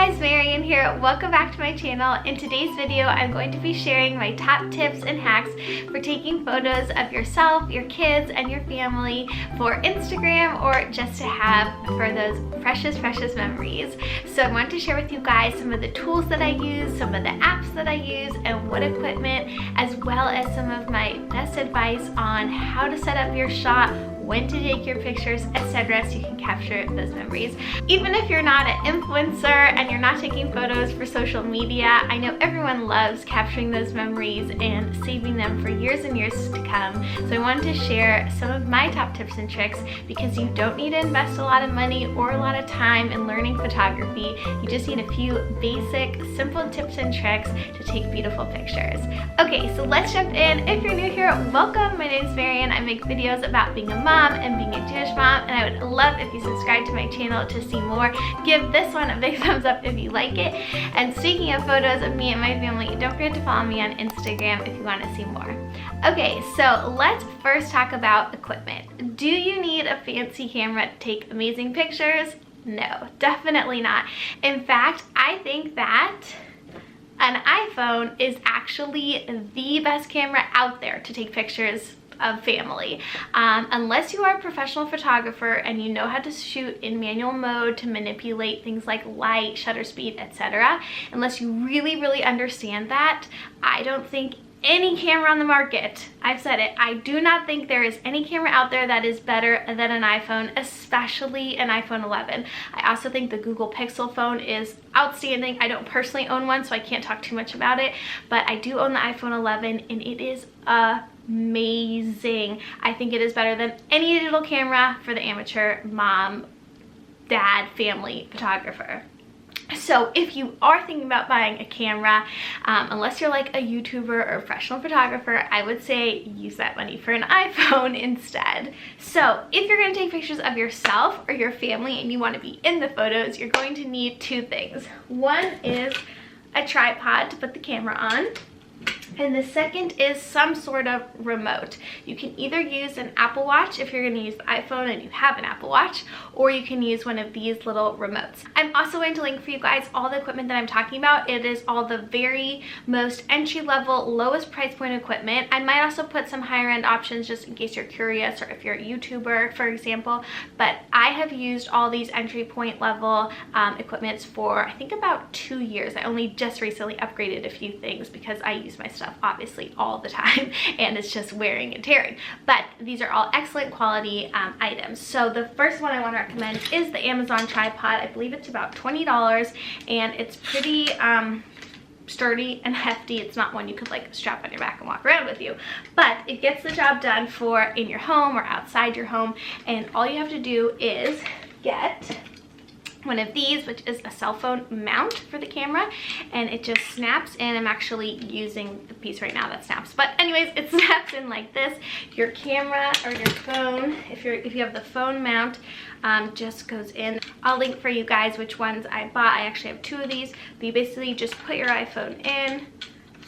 guys, Marian here. Welcome back to my channel. In today's video, I'm going to be sharing my top tips and hacks for taking photos of yourself, your kids, and your family for Instagram or just to have for those precious memories. So I want to share with you guys some of the tools that I use, some of the apps that I use, and what equipment, as well as some of my best advice on how to set up your shot, when to take your pictures, etc., so you can capture those memories. Even if you're not an influencer and you're not taking photos for social media, I know everyone loves capturing those memories and saving them for years and years to come. So I wanted to share some of my top tips and tricks because you don't need to invest a lot of money or a lot of time in learning photography. You just need a few basic, simple tips and tricks to take beautiful pictures. Okay, so let's jump in. If you're new here, welcome. My name is Marian. I make videos about being a mom and being a Jewish mom, and I would love if you subscribe to my channel to see more. Give this one a big thumbs up if you like it. And speaking of photos of me and my family, don't forget to follow me on Instagram if you want to see more. Okay, so let's first talk about equipment. Do you need a fancy camera to take amazing pictures? No, definitely not. In fact, I think that an iPhone is actually the best camera out there to take pictures of family. Unless you are a professional photographer and you know how to shoot in manual mode to manipulate things like light, shutter speed, etc. Unless you really understand that, I don't think any camera on the market, I've said it, I do not think there is any camera out there that is better than an iPhone, especially an iPhone 11. I also think the Google Pixel phone is outstanding. I don't personally own one, so I can't talk too much about it, but I do own the iPhone 11 and it is amazing. I think it is better than any digital camera for the amateur mom, dad, family photographer. So if you are thinking about buying a camera, unless you're like a YouTuber or a professional photographer, I would say use that money for an iPhone instead. So if you're going to take pictures of yourself or your family and you want to be in the photos, you're going to need two things. One is a tripod to put the camera on. And the second is some sort of remote. You can either use an Apple Watch if you're going to use the iPhone and you have an Apple Watch, or you can use one of these little remotes. I'm also going to link for you guys all the equipment that I'm talking about. It is all the very most entry-level, lowest price point equipment. I might also put some higher end options just in case you're curious or if you're a YouTuber, for example. But I have used all these entry point level equipments for I think about 2 years. I only just recently upgraded a few things because I use my stuff obviously all the time and it's just wearing and tearing, but these are all excellent quality items. So the first one I want to recommend is the Amazon tripod. I believe it's about $20 and it's pretty sturdy and hefty. It's not one you could like strap on your back and walk around with you, but it gets the job done for in your home or outside your home. And all you have to do is get one of these, which is a cell phone mount for the camera, and it just snaps in. I'm actually using the piece right now that snaps, but anyways, it snaps in like this. Your camera or your phone, if you have the phone mount, just goes in. I'll link for you guys which ones I bought. I actually have two of these, but you basically just put your iPhone in,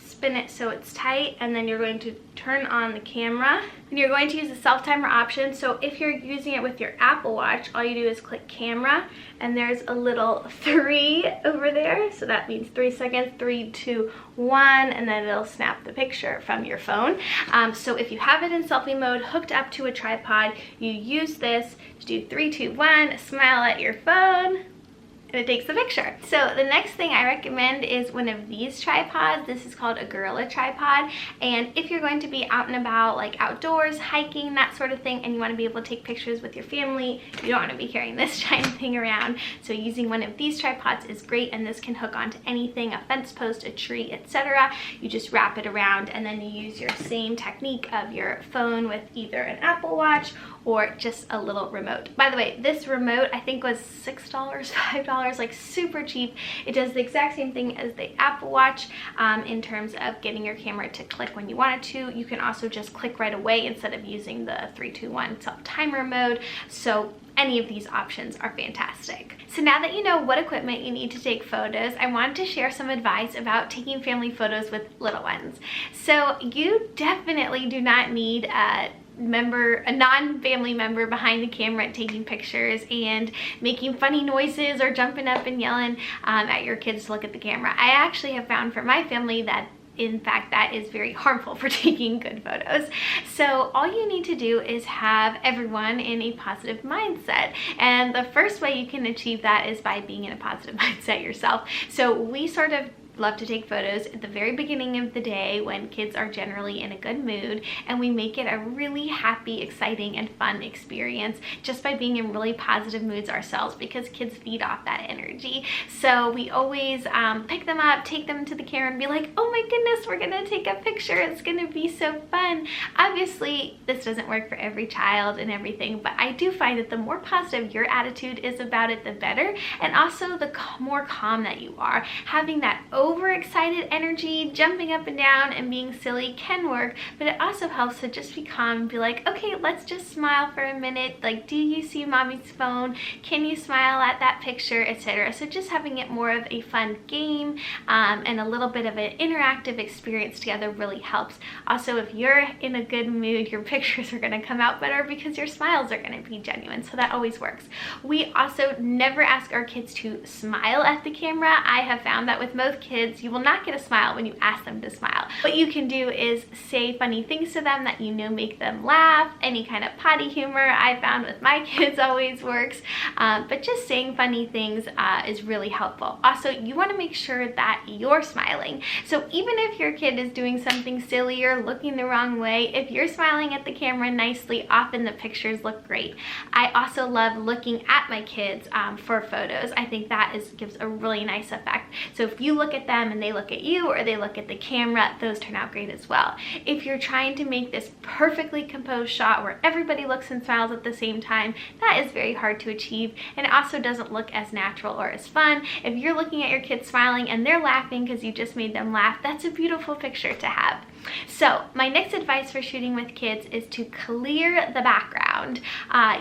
spin it so it's tight, and then you're going to turn on the camera and you're going to use the self-timer option. So if you're using it with your Apple Watch, all you do is click camera and there's a little 3 over there, so that means 3 seconds, 3, 2, 1, and then it'll snap the picture from your phone. So if you have it in selfie mode hooked up to a tripod, you use this to do 3, 2, 1, smile at your phone, and it takes the picture. So the next thing I recommend is one of these tripods. This is called a Gorilla tripod, and if you're going to be out and about, like outdoors, hiking, that sort of thing, and you want to be able to take pictures with your family, you don't want to be carrying this giant thing around. So using one of these tripods is great, and this can hook onto anything, a fence post, a tree, etc. You just wrap it around and then you use your same technique of your phone with either an Apple Watch or just a little remote. By the way, this remote I think was $6, $5, like super cheap. It does the exact same thing as the Apple Watch in terms of getting your camera to click when you want it to. You can also just click right away instead of using the 3, 2, 1 self-timer mode. So any of these options are fantastic. So now that you know what equipment you need to take photos, I wanted to share some advice about taking family photos with little ones. So you definitely do not need a non-family member behind the camera taking pictures and making funny noises or jumping up and yelling at your kids to look at the camera. I actually have found for my family that in fact that is very harmful for taking good photos. So all you need to do is have everyone in a positive mindset, and the first way you can achieve that is by being in a positive mindset yourself. So we sort of love to take photos at the very beginning of the day when kids are generally in a good mood, and we make it a really happy, exciting, and fun experience just by being in really positive moods ourselves, because kids feed off that energy. So we always pick them up, take them to the camera, and be like, oh my goodness, we're gonna take a picture, it's gonna be so fun. Obviously this doesn't work for every child and everything, but I do find that the more positive your attitude is about it, the better, and also the more calm that you are. Having that overexcited energy, jumping up and down and being silly can work, but it also helps to just be calm and be like, okay, let's just smile for a minute. Like, do you see mommy's phone? Can you smile at that picture, etc. So just having it more of a fun game and a little bit of an interactive experience together really helps. Also, if you're in a good mood, your pictures are going to come out better because your smiles are going to be genuine, so that always works. We also never ask our kids to smile at the camera. I have found that with most kids, you will not get a smile when you ask them to smile. What you can do is say funny things to them that you know make them laugh. Any kind of potty humor I found with my kids always works, but just saying funny things is really helpful. Also, you want to make sure that you're smiling. So even if your kid is doing something silly or looking the wrong way, if you're smiling at the camera nicely, often the pictures look great. I also love looking at my kids for photos. I think that gives a really nice effect. So if you look at them and they look at you, or they look at the camera, those turn out great as well. If you're trying to make this perfectly composed shot where everybody looks and smiles at the same time, that is very hard to achieve, and it also doesn't look as natural or as fun. If you're looking at your kids smiling and they're laughing because you just made them laugh, that's a beautiful picture to have. So my next advice for shooting with kids is to clear the background.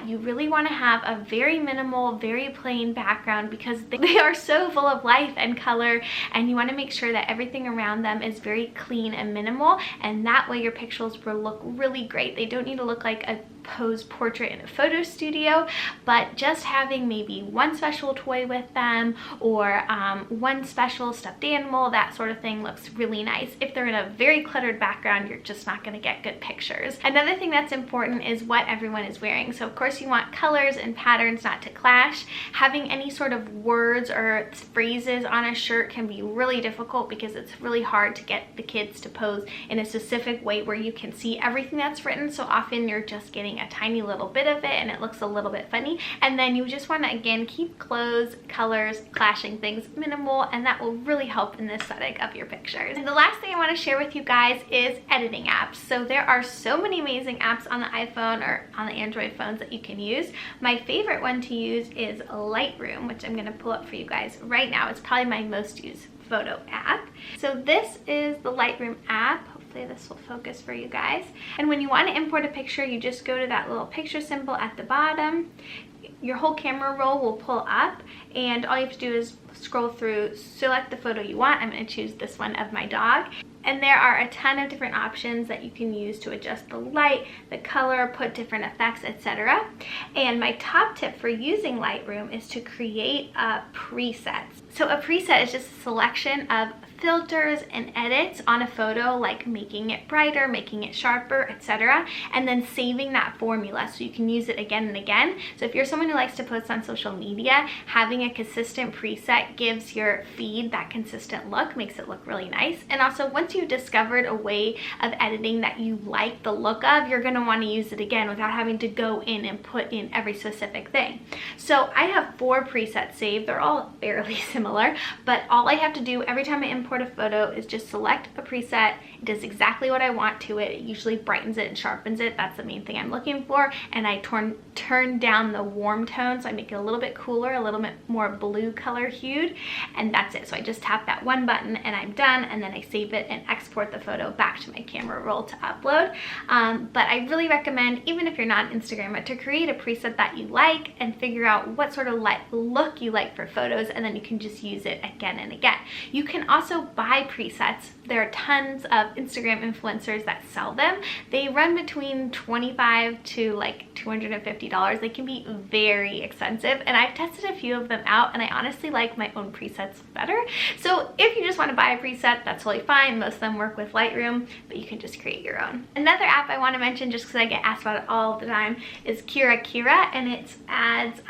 You really want to have a very minimal, very plain background because they are so full of life and color, and you want to make sure that everything around them is very clean and minimal, and that way your pictures will look really great. They don't need to look like a posed portrait in a photo studio, but just having maybe one special toy with them or one special stuffed animal, that sort of thing looks really nice. If they're in a very cluttered background, you're just not going to get good pictures. Another thing that's important is what everyone is wearing. So of course you want colors and patterns not to clash. Having any sort of words or phrases on a shirt can be really difficult because it's really hard to get the kids to pose in a specific way where you can see everything that's written. So often you're just getting a tiny little bit of it and it looks a little bit funny. And then you just want to again keep clothes, colors, clashing things minimal, and that will really help in the aesthetic of your pictures. And the last thing I want to share with you guys is editing apps. So there are so many amazing apps on the iPhone or on the Android phones that you can use. My favorite one to use is LightRoom, which I'm going to pull up for you guys right now. It's probably my most used photo app. So this is the LightRoom app. Hopefully this will focus for you guys. And when you want to import a picture, you just go to that little picture symbol at the bottom. Your whole camera roll will pull up, and all you have to do is scroll through, select the photo you want. I'm going to choose this one of my dog. And there are a ton of different options that you can use to adjust the light, the color, put different effects, etc. And my top tip for using Lightroom is to create presets. So a preset is just a selection of filters and edits on a photo, like making it brighter, making it sharper, etc., and then saving that formula so you can use it again and again. So if you're someone who likes to post on social media, having a consistent preset gives your feed that consistent look, makes it look really nice. And also, once you've discovered a way of editing that you like the look of, you're going to want to use it again without having to go in and put in every specific thing. So I have 4 presets saved. They're all fairly similar, but all I have to do every time I import a photo is just select a preset. It does exactly what I want to it. It usually brightens it and sharpens it. That's the main thing I'm looking for. And I turn down the warm tone, so I make it a little bit cooler, a little bit more blue color hued, and that's it. So I just tap that one button and I'm done, and then I save it and export the photo back to my camera roll to upload. But I really recommend, even if you're not an Instagrammer, to create a preset that you like and figure out what sort of look you like for photos, and then you can just just use it again and again. You can also buy presets. There are tons of Instagram influencers that sell them. They run between $25 to like $250. They can be very expensive, and I've tested a few of them out, and I honestly like my own presets better. So if you just want to buy a preset, that's totally fine. Most of them work with Lightroom, but you can just create your own. Another app I want to mention, just because I get asked about it all the time, is Kira, and it adds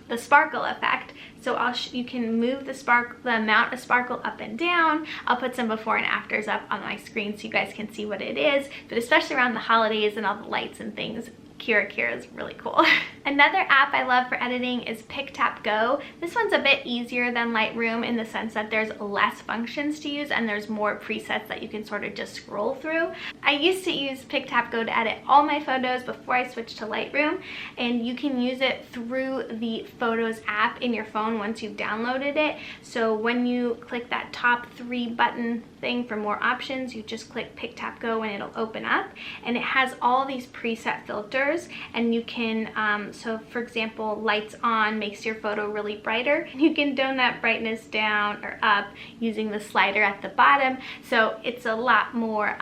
the sparkle effect. So you can move the amount of sparkle up and down. I'll put some before and afters up on my screen so you guys can see what it is. But especially around the holidays and all the lights and things, Kira is really cool. Another app I love for editing is PicTapGo. This one's a bit easier than Lightroom in the sense that there's less functions to use and there's more presets that you can sort of just scroll through. I used to use PicTapGo to edit all my photos before I switched to Lightroom, and you can use it through the Photos app in your phone once you've downloaded it. So when you click that top 3 button thing for more options, you just click PicTapGo and it'll open up, and it has all these preset filters, and you can so for example, lights on makes your photo really brighter. You can tone that brightness down or up using the slider at the bottom, so it's a lot more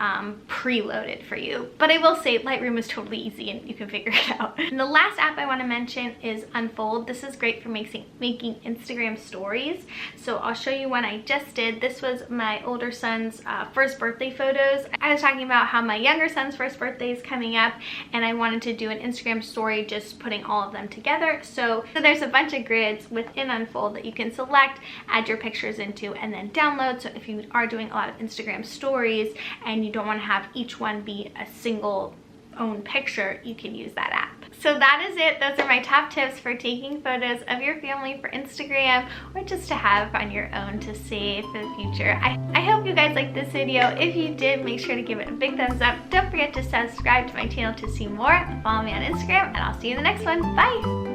preloaded for you. But I will say Lightroom is totally easy and you can figure it out. And the last app I want to mention is Unfold. This is great for making Instagram stories. So I'll show you one I just did. This was my older son's first birthday photos. I was talking about how my younger son's first birthday is coming up, and I wanted to do an Instagram story just putting all of them together. So there's a bunch of grids within Unfold that you can select, add your pictures into, and then download. So if you are doing a lot of Instagram stories and you don't want to have each one be a single own picture, you can use that app. So that is it. Those are my top tips for taking photos of your family for Instagram, or just to have on your own to save for the future. I hope you guys liked this video. If you did, make sure to give it a big thumbs up. Don't forget to subscribe to my channel to see more. Follow me on Instagram, and I'll see you in the next one. Bye!